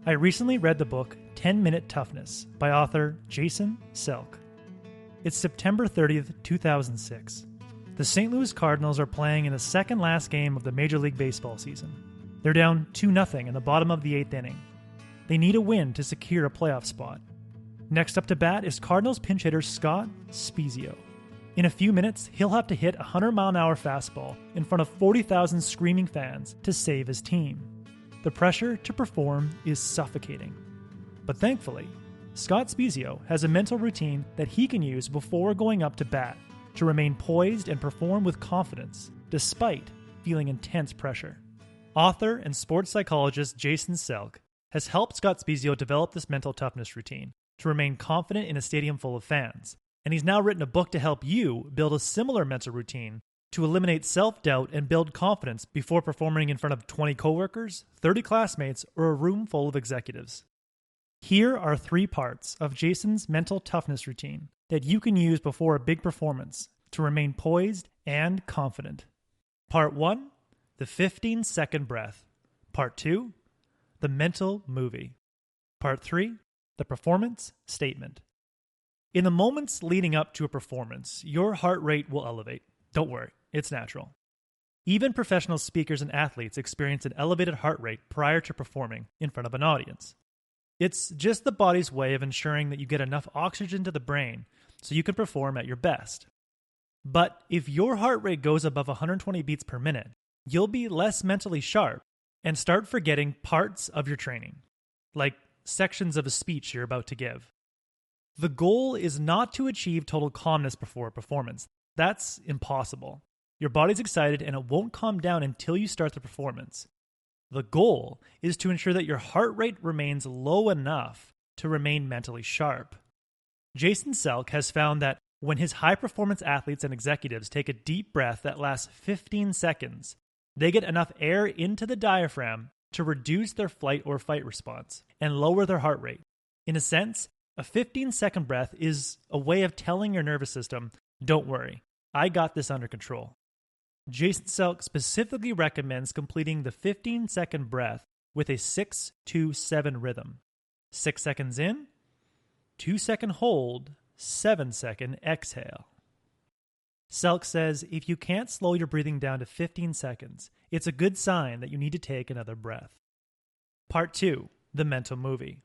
I recently read the book 10-Minute Toughness by author Jason Selk. It's September 30th, 2006. The St. Louis Cardinals are playing in the second last game of the Major League Baseball season. They're down 2-0 in the bottom of the 8th inning. They need a win to secure a playoff spot. Next up to bat is Cardinals pinch hitter Scott Spiezio. In a few minutes, he'll have to hit a 100-mile-an-hour fastball in front of 40,000 screaming fans to save his team. The pressure to perform is suffocating. But thankfully, Scott Spiezio has a mental routine that he can use before going up to bat to remain poised and perform with confidence, despite feeling intense pressure. Author and sports psychologist Jason Selk has helped Scott Spiezio develop this mental toughness routine to remain confident in a stadium full of fans, and he's now written a book to help you build a similar mental routine to eliminate self-doubt and build confidence before performing in front of 20 coworkers, 30 classmates, or a room full of executives. Here are 3 parts of Jason's mental toughness routine that you can use before a big performance to remain poised and confident. Part 1, the 15-second breath. Part 2, the mental movie. Part 3, the performance statement. In the moments leading up to a performance, your heart rate will elevate. Don't worry, it's natural. Even professional speakers and athletes experience an elevated heart rate prior to performing in front of an audience. It's just the body's way of ensuring that you get enough oxygen to the brain so you can perform at your best. But if your heart rate goes above 120 beats per minute, you'll be less mentally sharp and start forgetting parts of your training, like sections of a speech you're about to give. The goal is not to achieve total calmness before a performance. That's impossible. Your body's excited and it won't calm down until you start the performance. The goal is to ensure that your heart rate remains low enough to remain mentally sharp. Jason Selk has found that when his high-performance athletes and executives take a deep breath that lasts 15 seconds, they get enough air into the diaphragm to reduce their flight or fight response and lower their heart rate. In a sense, a 15-second breath is a way of telling your nervous system, don't worry, I got this under control. Jason Selk specifically recommends completing the 15-second breath with a 6-2-7 rhythm. 6 seconds in, 2-second hold, 7-second exhale. Selk says if you can't slow your breathing down to 15 seconds, it's a good sign that you need to take another breath. Part 2, the mental movie.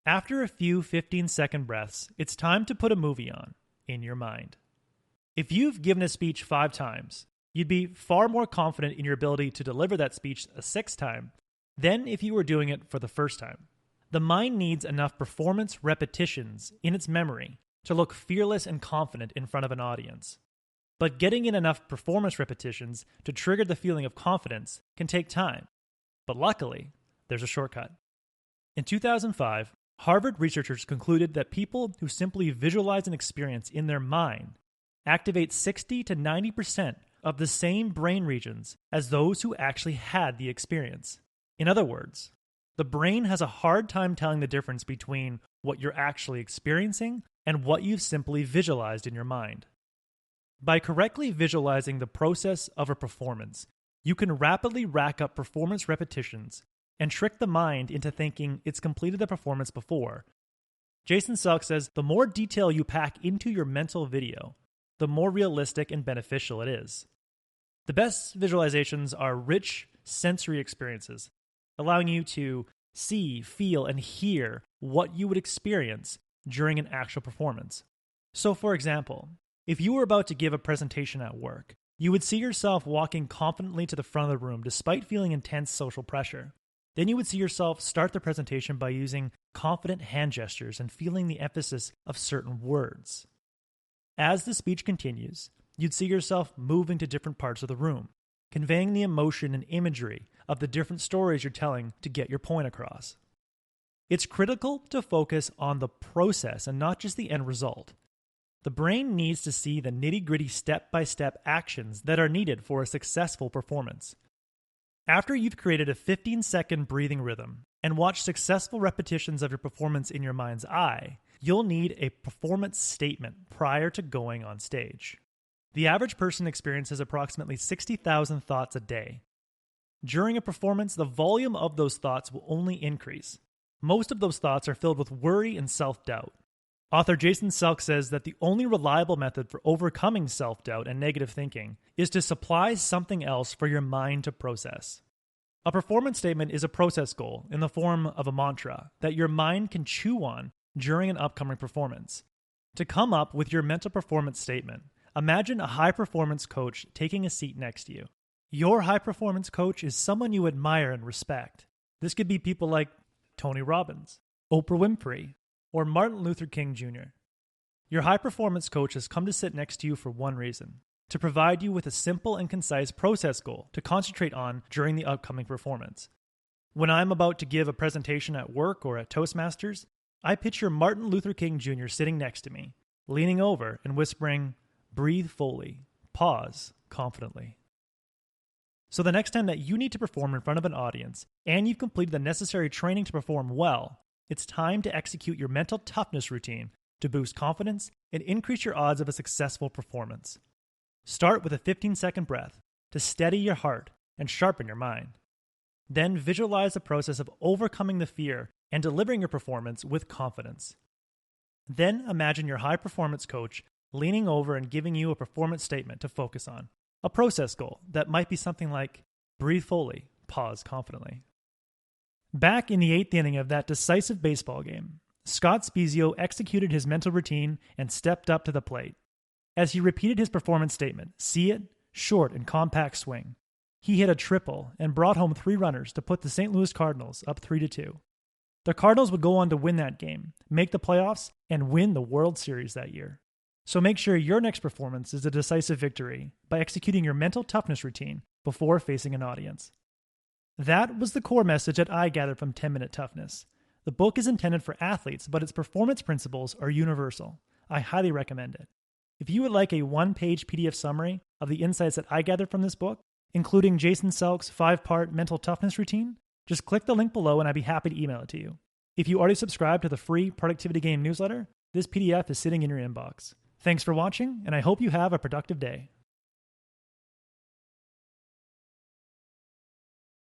After a few 15-second breaths, it's time to put a movie on in your mind. If you've given a speech 5 times, you'd be far more confident in your ability to deliver that speech a 6th time than if you were doing it for the first time. The mind needs enough performance repetitions in its memory to look fearless and confident in front of an audience. But getting in enough performance repetitions to trigger the feeling of confidence can take time. But luckily, there's a shortcut. In 2005, Harvard researchers concluded that people who simply visualize an experience in their mind activate 60 to 90% of the same brain regions as those who actually had the experience. In other words, the brain has a hard time telling the difference between what you're actually experiencing and what you've simply visualized in your mind. By correctly visualizing the process of a performance, you can rapidly rack up performance repetitions and trick the mind into thinking it's completed the performance before. Jason Selk says the more detail you pack into your mental video, the more realistic and beneficial it is. The best visualizations are rich sensory experiences, allowing you to see, feel, and hear what you would experience during an actual performance. So, for example, if you were about to give a presentation at work, you would see yourself walking confidently to the front of the room despite feeling intense social pressure. Then you would see yourself start the presentation by using confident hand gestures and feeling the emphasis of certain words. As the speech continues, you'd see yourself moving to different parts of the room, conveying the emotion and imagery of the different stories you're telling to get your point across. It's critical to focus on the process and not just the end result. The brain needs to see the nitty-gritty step-by-step actions that are needed for a successful performance. After you've created a 15-second breathing rhythm and watched successful repetitions of your performance in your mind's eye, you'll need a performance statement prior to going on stage. The average person experiences approximately 60,000 thoughts a day. During a performance, the volume of those thoughts will only increase. Most of those thoughts are filled with worry and self-doubt. Author Jason Selk says that the only reliable method for overcoming self-doubt and negative thinking is to supply something else for your mind to process. A performance statement is a process goal in the form of a mantra that your mind can chew on during an upcoming performance. To come up with your mental performance statement, imagine a high-performance coach taking a seat next to you. Your high-performance coach is someone you admire and respect. This could be people like Tony Robbins, Oprah Winfrey, or Martin Luther King Jr. Your high-performance coach has come to sit next to you for one reason: to provide you with a simple and concise process goal to concentrate on during the upcoming performance. When I'm about to give a presentation at work or at Toastmasters, I picture Martin Luther King Jr. sitting next to me, leaning over and whispering, "Breathe fully, pause confidently." So the next time that you need to perform in front of an audience and you've completed the necessary training to perform well, it's time to execute your mental toughness routine to boost confidence and increase your odds of a successful performance. Start with a 15-second breath to steady your heart and sharpen your mind. Then visualize the process of overcoming the fear and delivering your performance with confidence. Then imagine your high-performance coach leaning over and giving you a performance statement to focus on. A process goal that might be something like, breathe fully, pause confidently. Back in the 8th inning of that decisive baseball game, Scott Spiezio executed his mental routine and stepped up to the plate. As he repeated his performance statement, see it, short and compact swing, he hit a triple and brought home 3 runners to put the St. Louis Cardinals up 3-2. The Cardinals would go on to win that game, make the playoffs, and win the World Series that year. So make sure your next performance is a decisive victory by executing your mental toughness routine before facing an audience. That was the core message that I gathered from 10 Minute Toughness. The book is intended for athletes, but its performance principles are universal. I highly recommend it. If you would like a 1-page PDF summary of the insights that I gathered from this book, including Jason Selk's 5-part mental toughness routine, just click the link below and I'd be happy to email it to you. If you already subscribe to the free Productivity Game newsletter, this PDF is sitting in your inbox. Thanks for watching, and I hope you have a productive day.